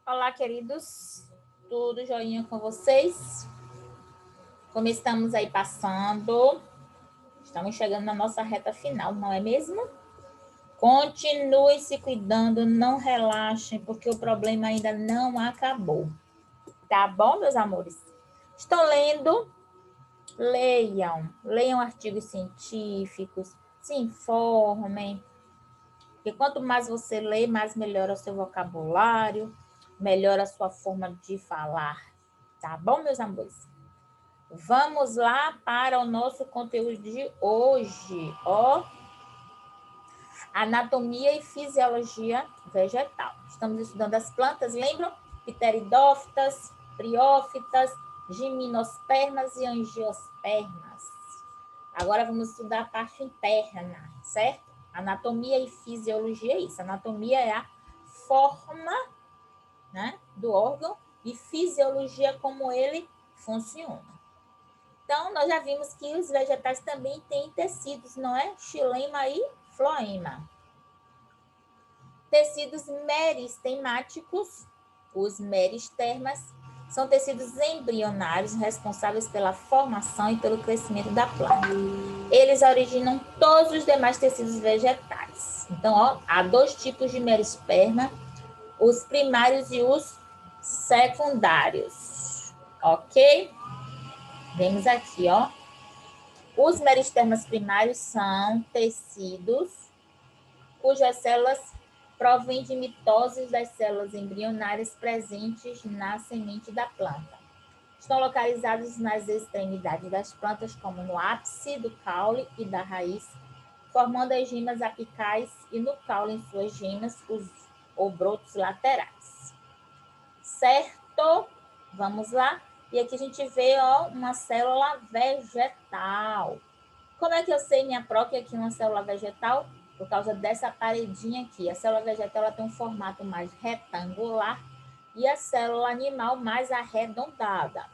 Olá, queridos. Tudo joinha com vocês? Como estamos aí passando? Estamos chegando na nossa reta final, não é mesmo? Continue se cuidando, não relaxem, porque o problema ainda não acabou. Tá bom, meus amores? Estão lendo? Leiam. Leiam artigos científicos, se informem. Porque quanto mais você lê, mais melhora o seu vocabulário, melhora a sua forma de falar. Tá bom, meus amores? Vamos lá para o nosso conteúdo de hoje, ó. Anatomia e fisiologia vegetal. Estamos estudando as plantas, lembram? Pteridófitas, briófitas, gimnospermas e angiospermas. Agora vamos estudar a parte interna, certo? Anatomia e fisiologia é isso. Anatomia é a forma, né, do órgão e fisiologia como ele funciona. Então, nós já vimos que os vegetais também têm tecidos, não é? Xilema e floema. Tecidos meristemáticos, os meristermas, são tecidos embrionários responsáveis pela formação e pelo crescimento da planta. Eles originam todos os demais tecidos vegetais. Então, ó, há dois tipos de merisperma, os primários e os secundários. Ok? Vemos aqui, ó. Os meristermas primários são tecidos cujas células provêm de mitoses das células embrionárias presentes na semente da planta. Estão localizados nas extremidades das plantas, como no ápice do caule e da raiz, formando as gemas apicais e no caule, em suas gemas, os obrotos laterais. Certo? Vamos lá? E aqui a gente vê, ó, uma célula vegetal. Como é que eu sei, minha pró, que aqui é uma célula vegetal? Por causa dessa paredinha aqui. A célula vegetal ela tem um formato mais retangular e a célula animal mais arredondada.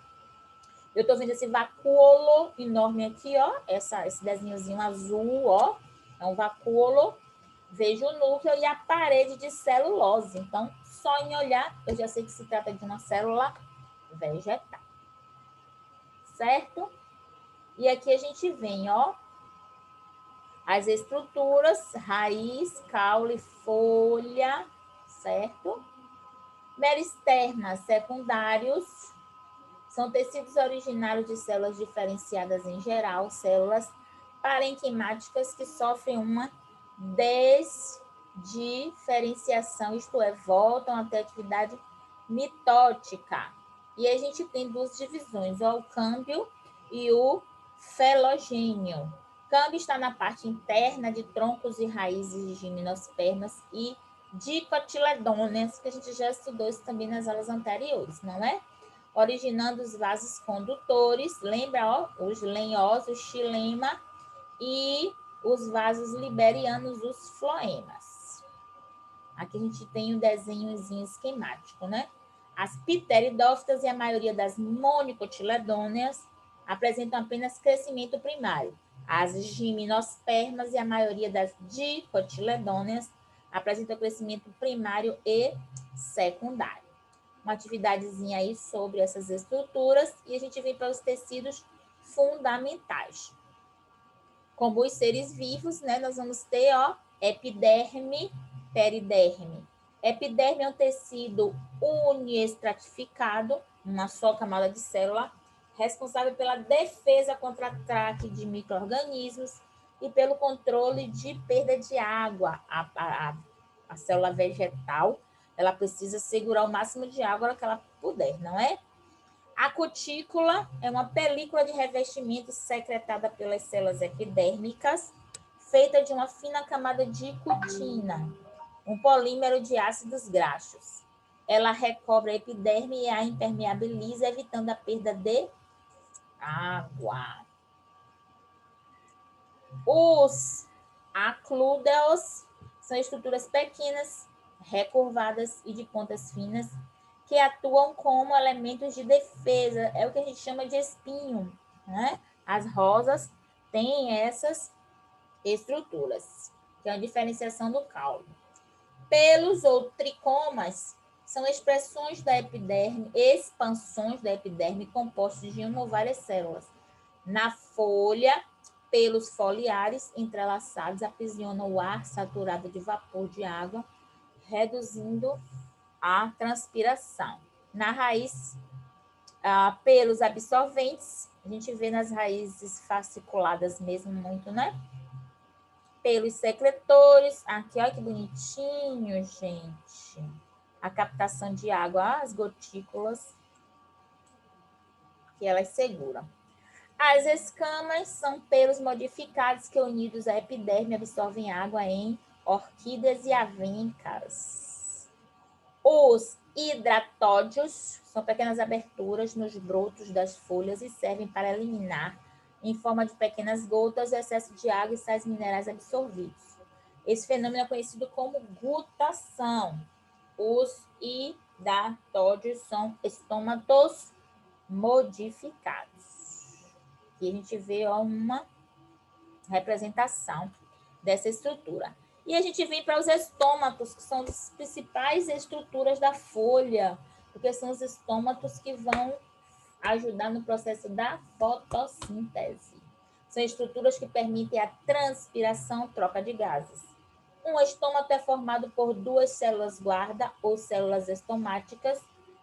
Eu estou vendo esse vacúolo enorme aqui, ó. Esse desenhozinho azul, ó. É um vacúolo. Vejo o núcleo e a parede de celulose. Então, só em olhar, eu já sei que se trata de uma célula vegetal. Certo? E aqui a gente vem, ó, as estruturas, raiz, caule, folha, certo? Meristermas secundários são tecidos originários de células diferenciadas em geral, células parenquimáticas que sofrem uma desdiferenciação, isto é, voltam até a atividade mitótica. E a gente tem duas divisões, ó, o câmbio e o felogênio. Câmbio está na parte interna de troncos e raízes de gimnospermas e dicotiledôneas, que a gente já estudou isso também nas aulas anteriores, não é? Originando os vasos condutores, lembra, ó, os lenhosos, xilema, e os vasos liberianos, os floemas. Aqui a gente tem um desenhozinho esquemático, né? As pteridófitas e a maioria das monicotiledôneas apresentam apenas crescimento primário. As gimnospermas e a maioria das dicotiledôneas apresentam crescimento primário e secundário. Uma atividadezinha aí sobre essas estruturas e a gente vem para os tecidos fundamentais. Como os seres vivos, né, nós vamos ter, ó, epiderme, periderme. Epiderme é um tecido uniestratificado, uma só camada de célula, responsável pela defesa contra ataque de micro-organismos e pelo controle de perda de água. A célula vegetal, ela precisa segurar o máximo de água que ela puder, não é? A cutícula é uma película de revestimento secretada pelas células epidérmicas, feita de uma fina camada de cutina, um polímero de ácidos graxos. Ela recobre a epiderme e a impermeabiliza, evitando a perda de água. Os aclúdeos são estruturas pequenas, recurvadas e de pontas finas, que atuam como elementos de defesa. É o que a gente chama de espinho, né? As rosas têm essas estruturas, que é a diferenciação do caule. Pelos ou tricomas são expressões da epiderme, expansões da epiderme compostas de uma ou várias células. Na folha, pelos foliares entrelaçados aprisionam o ar saturado de vapor de água, reduzindo a transpiração. Na raiz, pelos absorventes, a gente vê nas raízes fasciculadas mesmo muito, né? Pelos secretores, aqui, olha que bonitinho, gente. A captação de água, as gotículas que elas seguram. As escamas são pelos modificados que, unidos à epiderme, absorvem água em orquídeas e avencas. Os hidratódios são pequenas aberturas nos brotos das folhas e servem para eliminar, em forma de pequenas gotas, o excesso de água e sais minerais absorvidos. Esse fenômeno é conhecido como gutação. Os hidratódios são estômatos modificados. Aqui a gente vê uma representação dessa estrutura. E a gente vem para os estômatos, que são as principais estruturas da folha, porque são os estômatos que vão ajudar no processo da fotossíntese. São estruturas que permitem a transpiração, troca de gases. Um estômato é formado por duas células guarda, ou células estomáticas,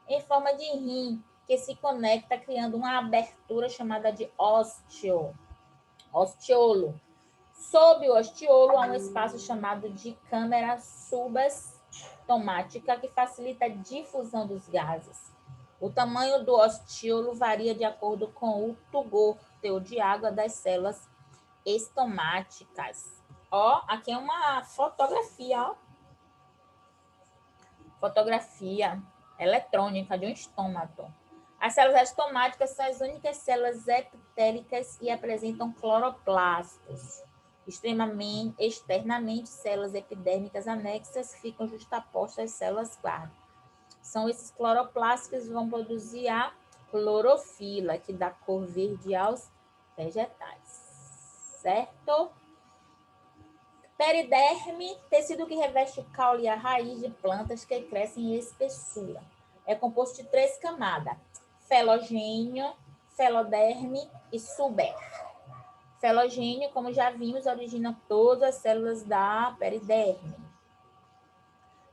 em forma de rim, que se conecta criando uma abertura chamada de ostiolo. Sob o ostiolo há um espaço chamado de câmara subestomática que facilita a difusão dos gases. O tamanho do ostiolo varia de acordo com o tugor, teor de água das células estomáticas. Ó, aqui é uma fotografia, ó. Fotografia eletrônica de um estômato. As células estomáticas são as únicas células epitélicas e apresentam cloroplastos. Externamente, células epidérmicas anexas ficam justapostas às células guarda. São esses cloroplastos que vão produzir a clorofila, que dá cor verde aos vegetais. Certo? Periderme, tecido que reveste o caule e a raiz de plantas que crescem em espessura. É composto de 3 camadas: felogênio, feloderme e suber. Felogênio, como já vimos, origina todas as células da periderme.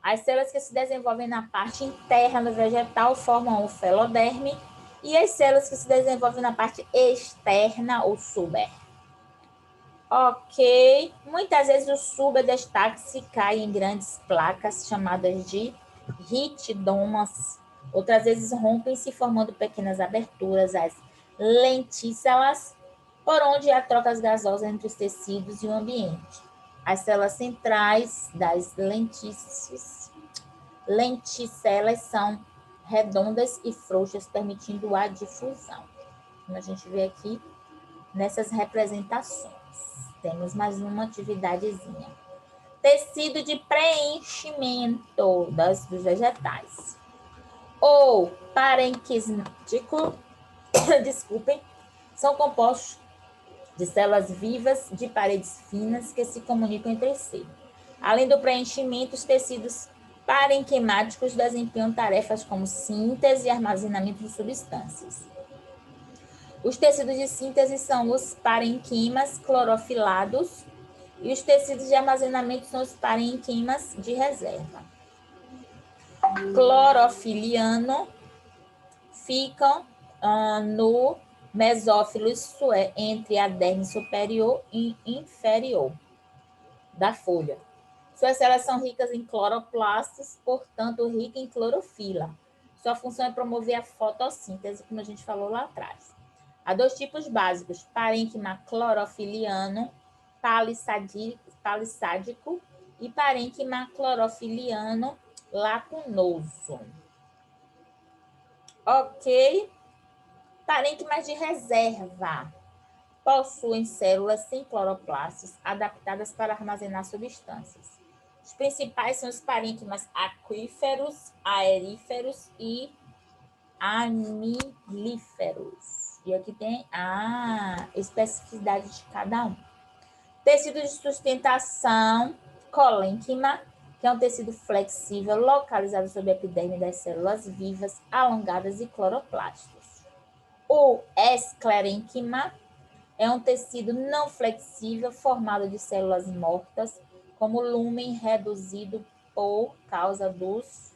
As células que se desenvolvem na parte interna do vegetal formam o feloderme e as células que se desenvolvem na parte externa, o suber. Ok. Muitas vezes o suber destaca-se e cai em grandes placas chamadas de ritidomas. Outras vezes rompem-se formando pequenas aberturas, as lentícelas, por onde há trocas gasosas entre os tecidos e o ambiente. As células centrais das lenticelas são redondas e frouxas, permitindo a difusão. Como a gente vê aqui nessas representações. Temos mais uma atividadezinha. Tecido de preenchimento dos vegetais. Ou parenquismático, desculpem, são compostos de células vivas de paredes finas que se comunicam entre si. Além do preenchimento, os tecidos parenquimáticos desempenham tarefas como síntese e armazenamento de substâncias. Os tecidos de síntese são os parenquimas clorofilados e os tecidos de armazenamento são os parenquimas de reserva. Clorofiliano ficam no mesófilo, isso é, entre a derme superior e inferior da folha. Suas células são ricas em cloroplastos, portanto, rica em clorofila. Sua função é promover a fotossíntese, como a gente falou lá atrás. Há 2 tipos básicos: parênquima clorofiliano palissádico e parênquima clorofiliano lacunoso. Ok? Parênquimas de reserva possuem células sem cloroplastos adaptadas para armazenar substâncias. Os principais são os parênquimas aquíferos, aeríferos e amilíferos. E aqui tem a especificidade de cada um. Tecido de sustentação, colênquima, que é um tecido flexível localizado sob a epiderme das células vivas, alongadas e cloroplastos. O esclerênquima é um tecido não flexível formado de células mortas, como lúmen reduzido por causa dos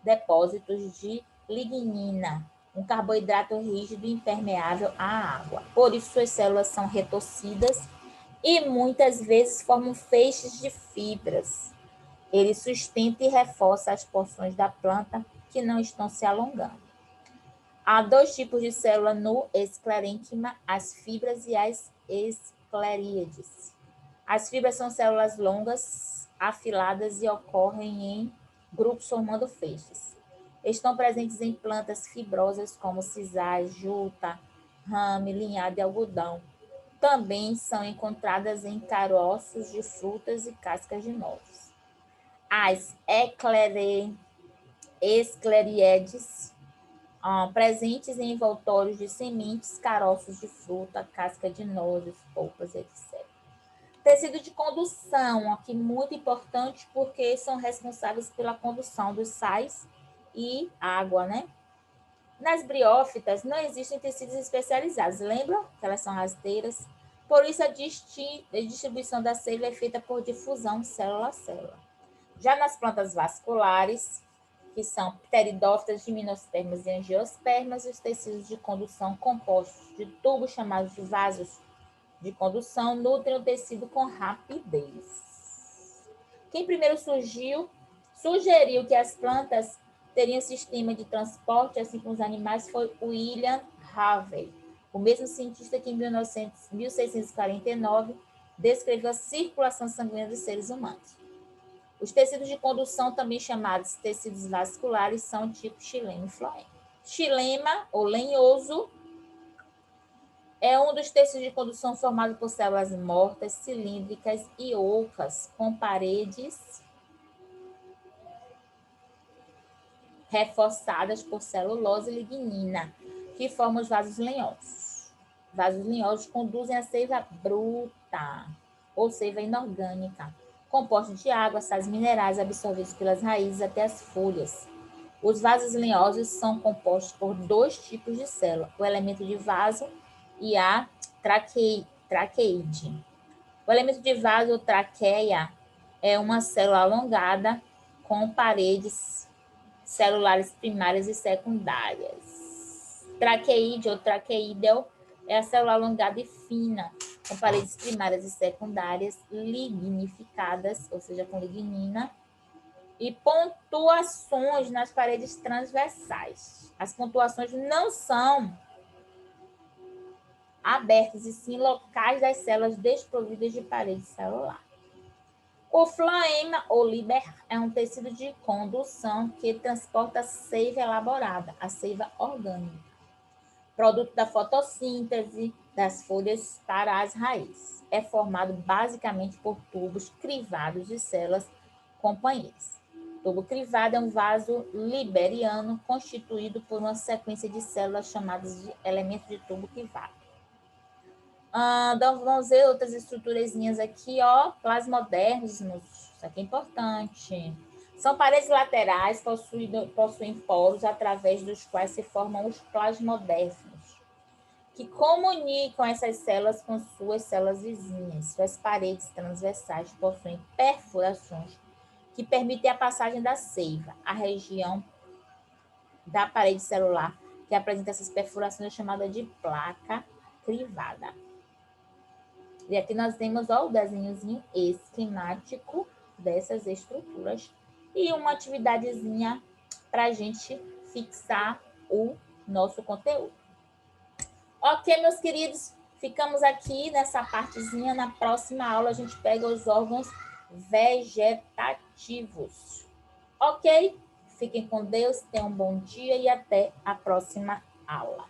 depósitos de lignina, um carboidrato rígido e impermeável à água. Por isso, suas células são retorcidas e muitas vezes formam feixes de fibras. Ele sustenta e reforça as porções da planta que não estão se alongando. Há dois tipos de célula no esclerênquima, as fibras e as escleríades. As fibras são células longas, afiladas e ocorrem em grupos formando feixes. Estão presentes em plantas fibrosas como sisal, juta, rame, linhada e algodão. Também são encontradas em caroços de frutas e cascas de nozes. As escleríades presentes em envoltórios de sementes, caroços de fruta, casca de nozes, polpas, etc. Tecido de condução, aqui muito importante porque são responsáveis pela condução dos sais e água, né? Nas briófitas não existem tecidos especializados, lembram que elas são rasteiras? Por isso a distribuição da seiva é feita por difusão célula a célula. Já nas plantas vasculares, que são pteridófitas, gimnospermas e angiospermas, os tecidos de condução compostos de tubos chamados de vasos de condução nutrem o tecido com rapidez. Quem primeiro sugeriu que as plantas teriam sistema de transporte, assim como os animais, foi William Harvey, o mesmo cientista que em 1649 descreveu a circulação sanguínea dos seres humanos. Os tecidos de condução, também chamados tecidos vasculares, são tipo xilema e floema. Xilema, ou lenhoso, é um dos tecidos de condução formado por células mortas, cilíndricas e ocas, com paredes reforçadas por celulose e lignina, que formam os vasos lenhosos. Vasos lenhosos conduzem a seiva bruta, ou seiva inorgânica, composta de água, sais minerais absorvidos pelas raízes até as folhas. Os vasos lenhosos são compostos por dois tipos de célula, o elemento de vaso e a traqueide. O elemento de vaso, ou traqueia, é uma célula alongada com paredes celulares primárias e secundárias. Traqueide ou traqueídeo é a célula alongada e fina, com paredes primárias e secundárias lignificadas, ou seja, com lignina, e pontuações nas paredes transversais. As pontuações não são abertas, e sim locais das células desprovidas de parede celular. O floema, ou liber, é um tecido de condução que transporta a seiva elaborada, a seiva orgânica, produto da fotossíntese das folhas para as raízes. É formado basicamente por tubos crivados de células companheiras. Tubo crivado é um vaso liberiano constituído por uma sequência de células chamadas de elementos de tubo crivado. Então, vamos ver outras estruturazinhas aqui, ó, plasmodérmos, isso aqui é importante. São paredes laterais, possuem poros através dos quais se formam os plasmodérmos, que comunicam essas células com suas células vizinhas. Suas paredes transversais possuem perfurações que permitem a passagem da seiva. A região da parede celular que apresenta essas perfurações é chamada de placa crivada. E aqui nós temos, ó, o desenhozinho esquemático dessas estruturas e uma atividadezinha para a gente fixar o nosso conteúdo. Ok, meus queridos, ficamos aqui nessa partezinha. Na próxima aula a gente pega os órgãos vegetativos. Ok? Fiquem com Deus, tenham um bom dia e até a próxima aula.